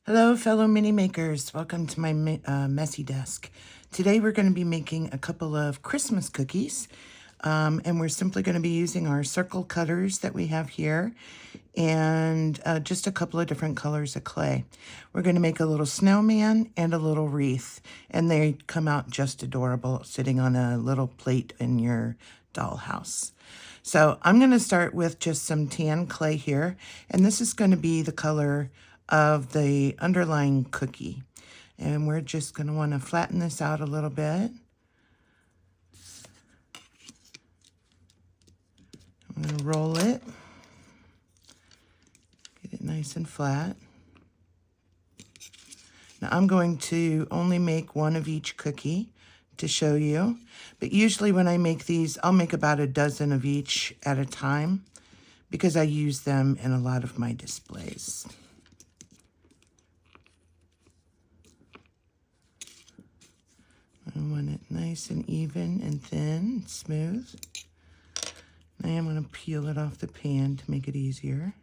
Hello, fellow mini makers. Welcome to my messy desk. Today we're going to be making a couple of Christmas cookies, and we're simply going to be using our circle cutters that we have here and just a couple of different colors of clay. We're going to make a little snowman and a little wreath, and they come out just adorable sitting on a little plate in your dollhouse. So I'm going to start with just some tan clay here, and this is going to be the color of the underlying cookie. And we're just going to want to flatten this out a little bit. I'm going to roll it, get it nice and flat. Now I'm going to only make one of each cookie to show you, but usually when I make these, I'll make about a dozen of each at a time because I use them in a lot of my displays. I want it nice and even and thin and smooth. I am going to peel it off the pan to make it easier.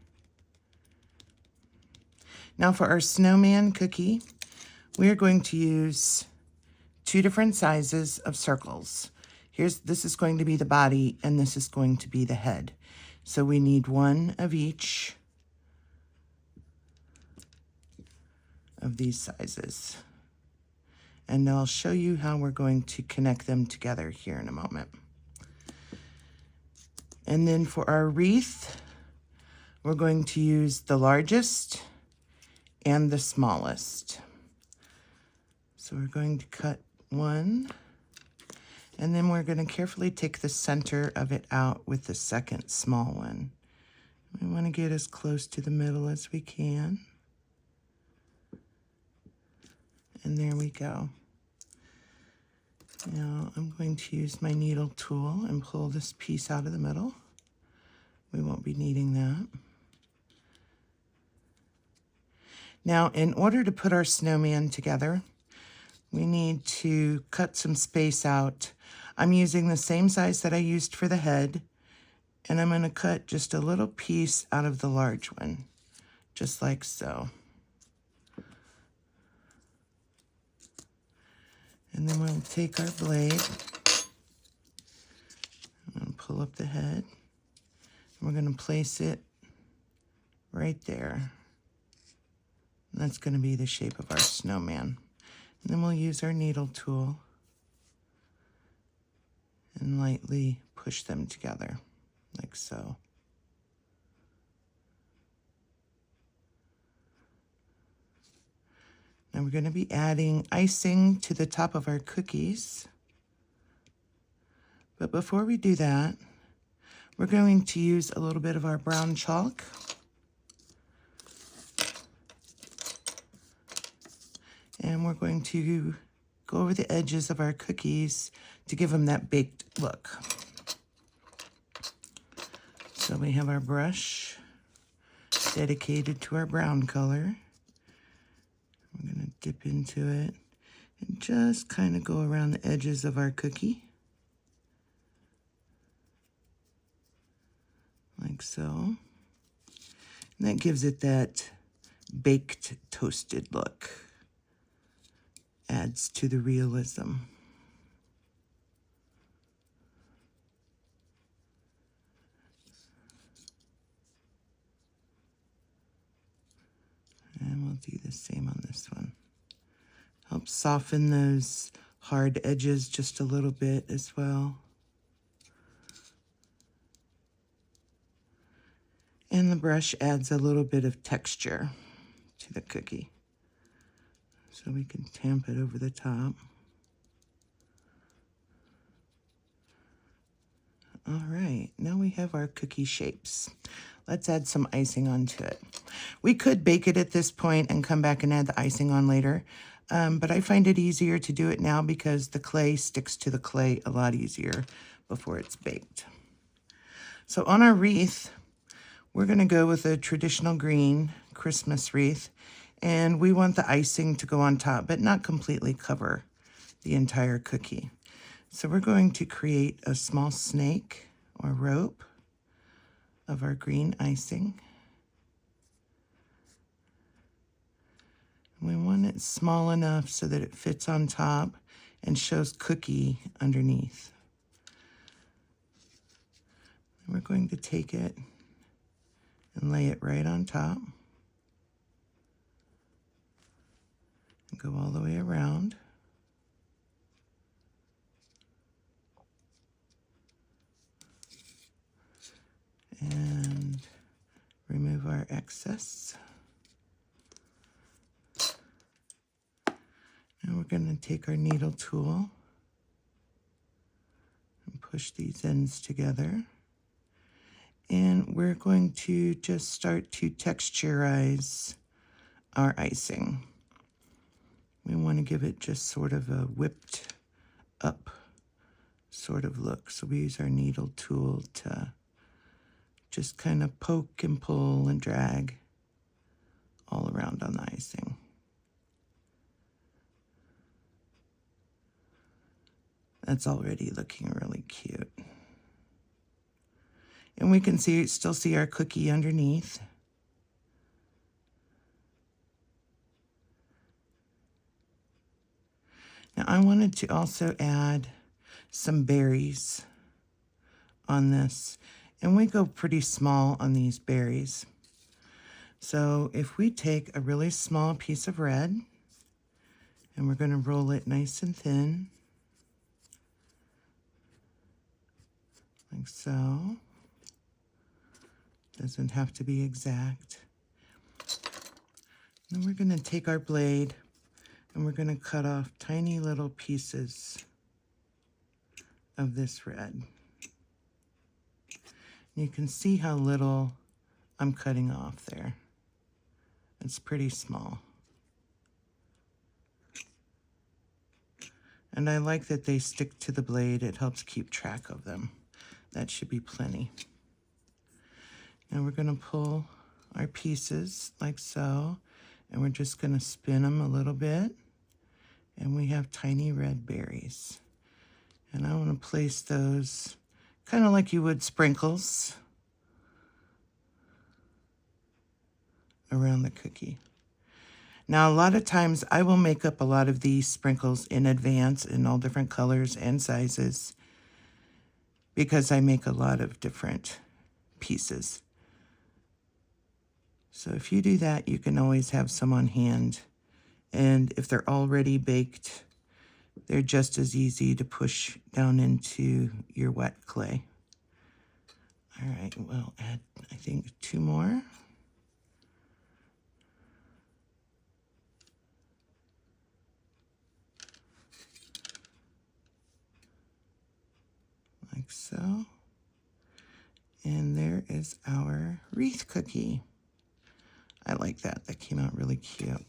Now for our snowman cookie, we are going to use two different sizes of circles. This is going to be the body and this is going to be the head. So we need one of each of these sizes. And I'll show you how we're going to connect them together here in a moment. And then for our wreath, we're going to use the largest and the smallest. So we're going to cut one, and then we're going to carefully take the center of it out with the second small one. We want to get as close to the middle as we can. And there we go. Now I'm going to use my needle tool and pull this piece out of the middle. We won't be needing that. Now, in order to put our snowman together, we need to cut some space out. I'm using the same size that I used for the head, and I'm going to cut just a little piece out of the large one, just like so. And then we'll take our blade, I'm going to pull up the head, and we're going to place it right there. And that's going to be the shape of our snowman. And then we'll use our needle tool and lightly push them together, like so. Now we're going to be adding icing to the top of our cookies. But before we do that, we're going to use a little bit of our brown chalk. And we're going to go over the edges of our cookies to give them that baked look. So we have our brush dedicated to our brown color. We're going to dip into it and just kind of go around the edges of our cookie. Like so. And that gives it that baked toasted look. Adds to the realism. And we'll do the same on this one. Help soften those hard edges just a little bit as well. And the brush adds a little bit of texture to the cookie. So we can tamp it over the top. All right, now we have our cookie shapes. Let's add some icing onto it. We could bake it at this point and come back and add the icing on later, but I find it easier to do it now because the clay sticks to the clay a lot easier before it's baked. So on our wreath, we're gonna go with a traditional green Christmas wreath, and we want the icing to go on top, but not completely cover the entire cookie. So we're going to create a small snake or rope of our green icing. it small enough so that it fits on top and shows cookie underneath. And we're going to take it and lay it right on top and go all the way around. And remove our excess. Now we're going to take our needle tool and push these ends together. And we're going to just start to texturize our icing. We want to give it just sort of a whipped up sort of look. So we use our needle tool to just kind of poke and pull and drag all around on the icing. That's already looking really cute. And we can still see our cookie underneath. Now I wanted to also add some berries on this. And we go pretty small on these berries. So if we take a really small piece of red, and we're going to roll it nice and thin, like so. Doesn't have to be exact. Then we're going to take our blade and we're going to cut off tiny little pieces of this red. You can see how little I'm cutting off there. It's pretty small. And I like that they stick to the blade. It helps keep track of them. That should be plenty. Now we're going to pull our pieces like so, and we're just going to spin them a little bit. And we have tiny red berries. And I want to place those kind of like you would sprinkles around the cookie. Now, a lot of times I will make up a lot of these sprinkles in advance in all different colors and sizes because I make a lot of different pieces. So if you do that, you can always have some on hand. And if they're already baked, they're just as easy to push down into your wet clay. All right, we'll add, I think, 2 more. Like so. And there is our wreath cookie. I like that. That came out really cute.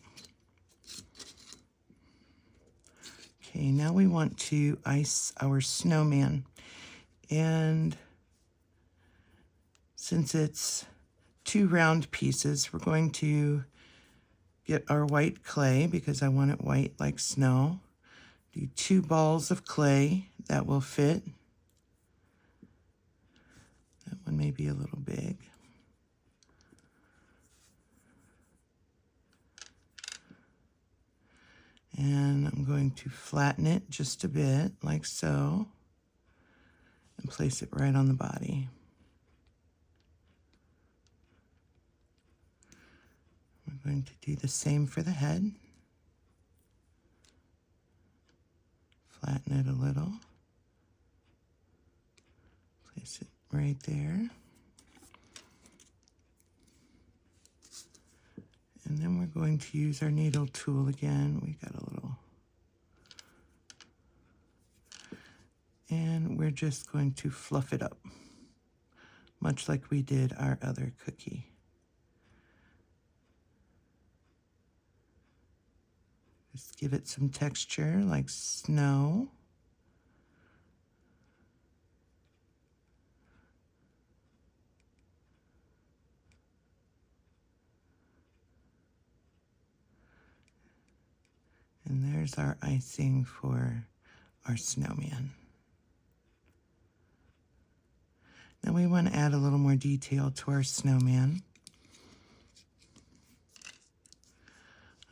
Okay, now we want to ice our snowman. And since it's 2 round pieces, we're going to get our white clay because I want it white like snow. Do 2 balls of clay that will fit. That one may be a little big. And I'm going to flatten it just a bit, like so, and place it right on the body. We're going to do the same for the head. Flatten it a little. Place it right there. And then we're going to use our needle tool again. We got a little. And we're just going to fluff it up, much like we did our other cookie. Just give it some texture like snow. And there's our icing for our snowman. Now we want to add a little more detail to our snowman.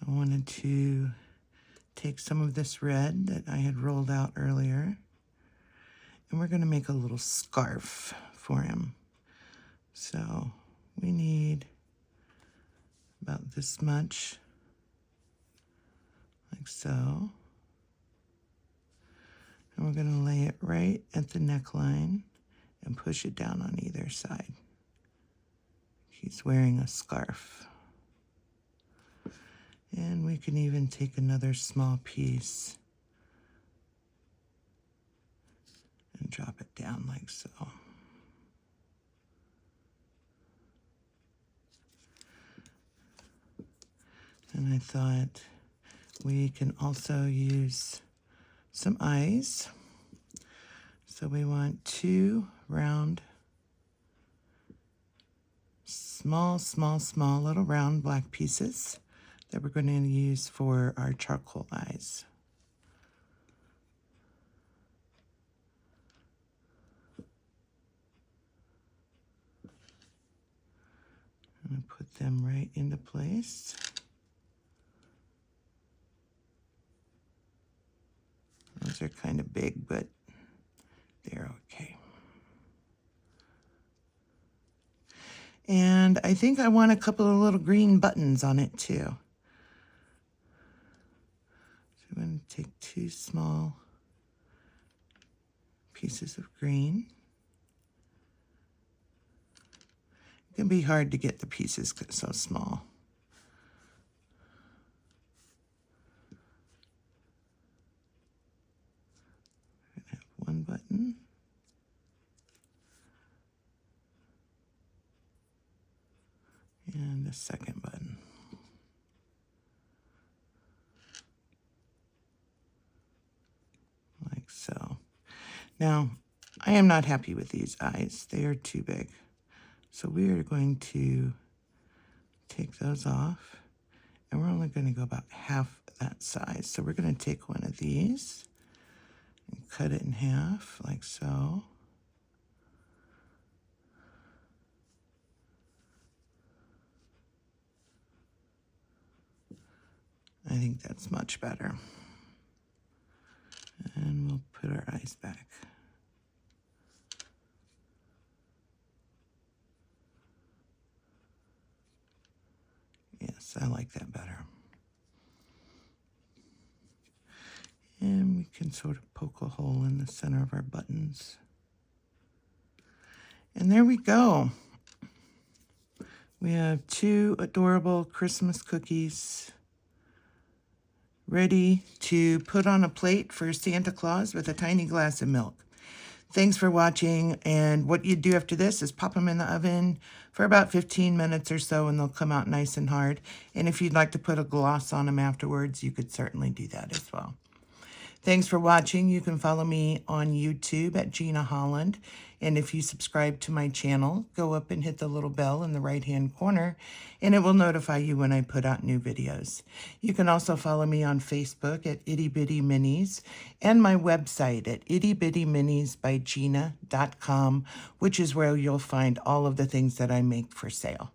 I I wanted to take some of this red that I had rolled out earlier, and we're going to make a little scarf for him. So we need about this much, like so. And we're going to lay it right at the neckline and push it down on either side. He's wearing a scarf. And we can even take another small piece and drop it down like so. And I thought we can also use some eyes. So we want 2 round, small little round black pieces that we're going to use for our charcoal eyes. I'm going to put them right into place. Those are kind of big, but they're okay. And I think I want a couple of little green buttons on it too. So I'm going to take 2 small pieces of green. It can be hard to get the pieces so small. I'm going to have 1 button. And a second button. Like so. Now, I am not happy with these eyes. They are too big. So we are going to take those off, and we're only going to go about half that size. So we're going to take one of these and cut it in half like so. I think that's much better. And we'll put our eyes back. Yes, I like that better. And we can sort of poke a hole in the center of our buttons. And there we go. We have 2 adorable Christmas cookies ready to put on a plate for Santa Claus with a tiny glass of milk. Thanks for watching, and what you do after this is pop them in the oven for about 15 minutes or so, and they'll come out nice and hard. And if you'd like to put a gloss on them afterwards, you could certainly do that as well. Thanks for watching. You can follow me on YouTube at Gina Holland. And if you subscribe to my channel, go up and hit the little bell in the right-hand corner, and it will notify you when I put out new videos. You can also follow me on Facebook at Itty Bitty Minis and my website at ittybittyminisbygina.com, which is where you'll find all of the things that I make for sale.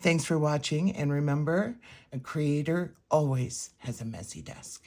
Thanks for watching, and remember, a creator always has a messy desk.